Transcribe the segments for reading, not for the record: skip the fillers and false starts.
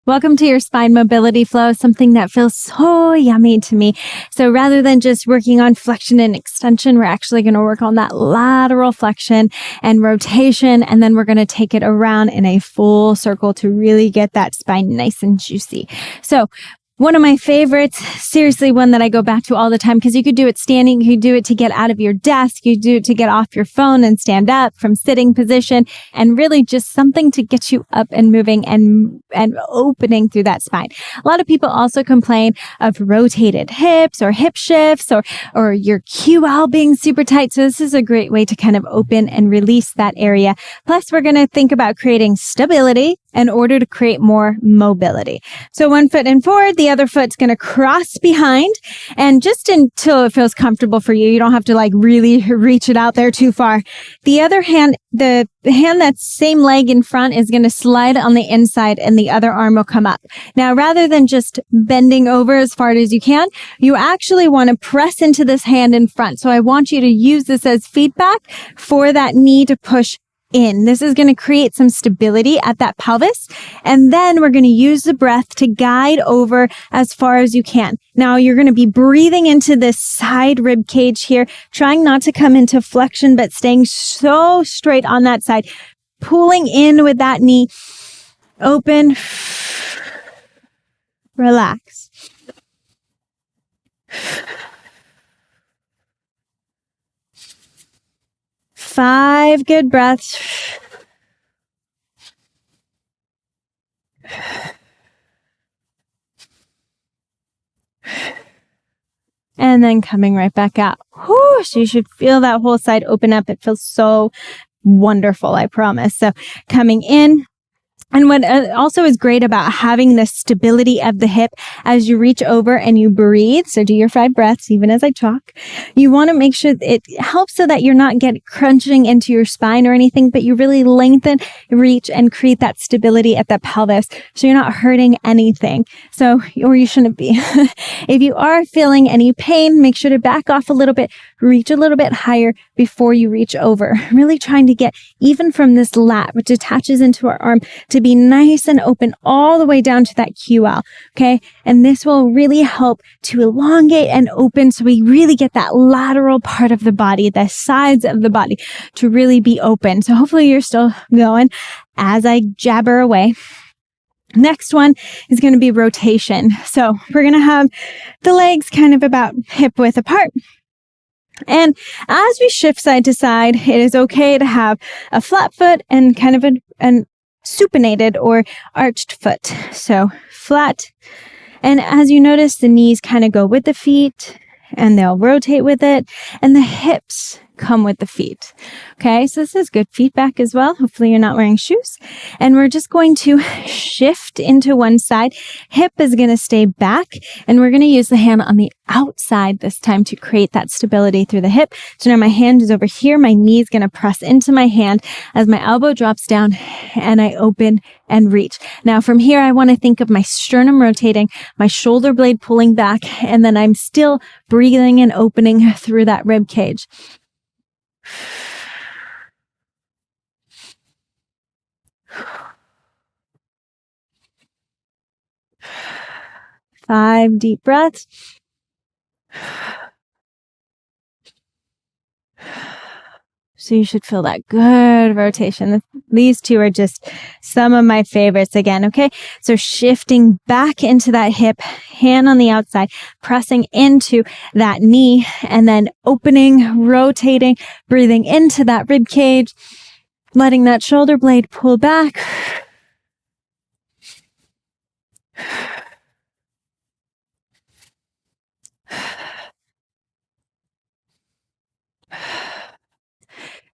Welcome to your spine mobility flow, something that feels so yummy to me. So rather than just working on flexion and extension, we're actually going to work on that lateral flexion and rotation, and then we're going to take it around in a full circle to really get that spine nice and juicy. So one of my favorites, seriously, one that I go back to all the time, because you could do it standing, you could do it to get out of your desk, you do it to get off your phone and stand up from sitting position, and really just something to get you up and moving and opening through that spine. A lot of people also complain of rotated hips or hip shifts or your QL being super tight. So this is a great way to kind of open and release that area. Plus, we're going to think about creating stability in order to create more mobility. So one foot in forward, the other foot's going to cross behind, and just until it feels comfortable for you. You don't have to like really reach it out there too far. The other hand, the hand that's same leg in front is going to slide on the inside, and the other arm will come up. Now, rather than just bending over as far as you can, you actually want to press into this hand in front. So I want you to use this as feedback for that knee to push in. This is going to create some stability at that pelvis. And then we're going to use the breath to guide over as far as you can. Now you're going to be breathing into this side rib cage here, trying not to come into flexion, but staying so straight on that side, pulling in with that knee, open, relax. Five good breaths. And then coming right back out. Whoo, so you should feel that whole side open up. It feels so wonderful, I promise. So coming in. And what also is great about having the stability of the hip as you reach over and you breathe, so do your 5 breaths even as I talk, you want to make sure it helps so that you're not crunching into your spine or anything, but you really lengthen, reach, and create that stability at the pelvis so you're not hurting anything. So, or you shouldn't be. If you are feeling any pain, make sure to back off a little bit, reach a little bit higher before you reach over. Really trying to get even from this lat, which attaches into our arm, to be nice and open all the way down to that QL. Okay. And this will really help to elongate and open. So we really get that lateral part of the body, the sides of the body to really be open. So hopefully you're still going as I jabber away. Next one is going to be rotation. So we're going to have the legs kind of about hip width apart. And as we shift side to side, it is okay to have a flat foot and kind of an supinated or arched foot. So flat. And as you notice, the knees kind of go with the feet and they'll rotate with it, and the hips come with the feet. Okay, so this is good feedback as well. Hopefully you're not wearing shoes. And we're just going to shift into one side. Hip is going to stay back, and we're going to use the hand on the outside this time to create that stability through the hip. So now my hand is over here. My knee is going to press into my hand as my elbow drops down and I open and reach. Now from here, I want to think of my sternum rotating, my shoulder blade pulling back, and then I'm still breathing and opening through that rib cage. 5 deep breaths. So you should feel that good rotation. These two are just some of my favorites again, okay? So shifting back into that hip, hand on the outside, pressing into that knee, and then opening, rotating, breathing into that rib cage, letting that shoulder blade pull back.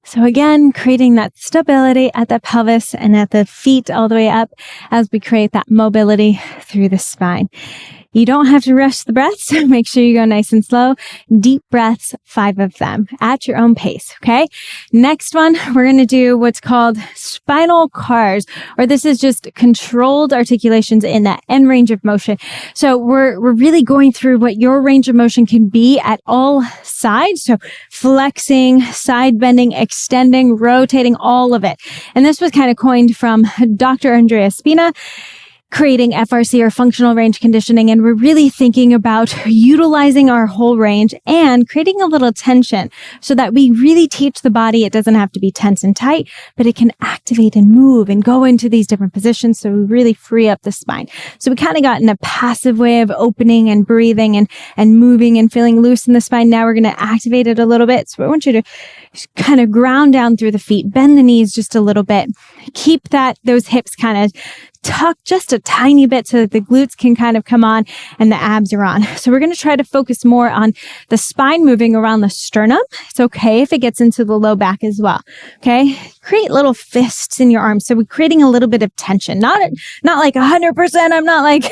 So again, creating that stability at the pelvis and at the feet all the way up as we create that mobility through the spine. You don't have to rush the breaths. Make sure you go nice and slow. Deep breaths, 5 of them at your own pace. Okay. Next one, we're going to do what's called spinal cars, or this is just controlled articulations in that end range of motion. So we're really going through what your range of motion can be at all sides. So flexing, side bending, extending, rotating, all of it. And this was kind of coined from Dr. Andrea Spina. creating FRC or functional range conditioning. And we're really thinking about utilizing our whole range and creating a little tension so that we really teach the body it doesn't have to be tense and tight, but it can activate and move and go into these different positions. So we really free up the spine. So we kind of got in a passive way of opening and breathing and moving and feeling loose in the spine. Now we're going to activate it a little bit. So I want you to kind of ground down through the feet, bend the knees just a little bit, keep those hips kind of tucked just a tiny bit so that the glutes can kind of come on and the abs are on. So we're going to try to focus more on the spine moving around the sternum. It's okay if it gets into the low back as well. Okay. Create little fists in your arms. So we're creating a little bit of tension, not like 100%. I'm not like,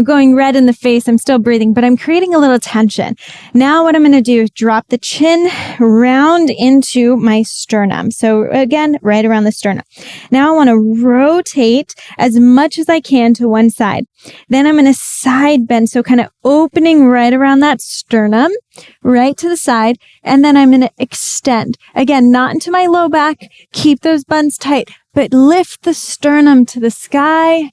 going red in the face. I'm still breathing, but I'm creating a little tension. Now what I'm going to do is drop the chin round into my sternum. So again, right around the sternum. Now I want to rotate as much as I can to one side. Then I'm going to side bend. So kind of opening right around that sternum, right to the side. And then I'm going to extend. Again, not into my low back. Keep those buns tight, but lift the sternum to the sky.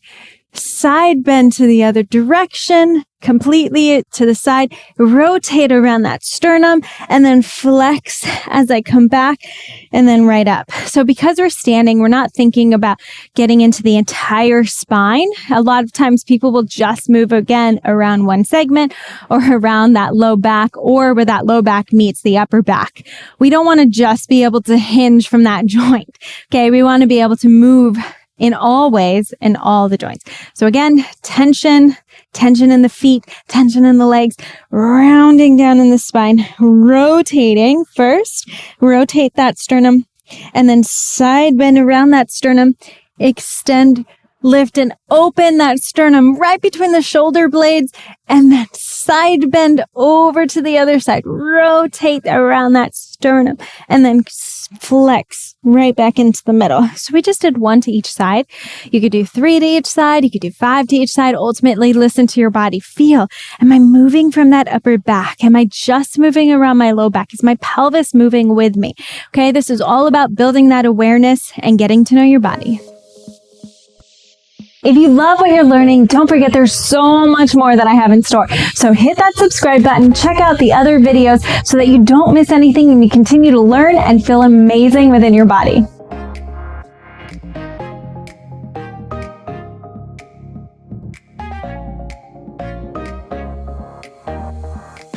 Side bend to the other direction, completely to the side, rotate around that sternum, and then flex as I come back, and then right up. So because we're standing, we're not thinking about getting into the entire spine. A lot of times people will just move again around one segment or around that low back or where that low back meets the upper back. We don't want to just be able to hinge from that joint. Okay, we want to be able to move in all ways, in all the joints. So again, tension in the feet, tension in the legs, rounding down in the spine, rotating first, rotate that sternum, and then side bend around that sternum, extend, lift and open that sternum right between the shoulder blades, and then side bend over to the other side, rotate around that sternum, and then flex right back into the middle. So we just did 1 to each side. You could do 3 to each side. You could do 5 to each side. Ultimately, listen to your body. Feel, am I moving from that upper back? Am I just moving around my low back? Is my pelvis moving with me? Okay, this is all about building that awareness and getting to know your body. If you love what you're learning, don't forget there's so much more that I have in store. So hit that subscribe button, check out the other videos so that you don't miss anything and you continue to learn and feel amazing within your body.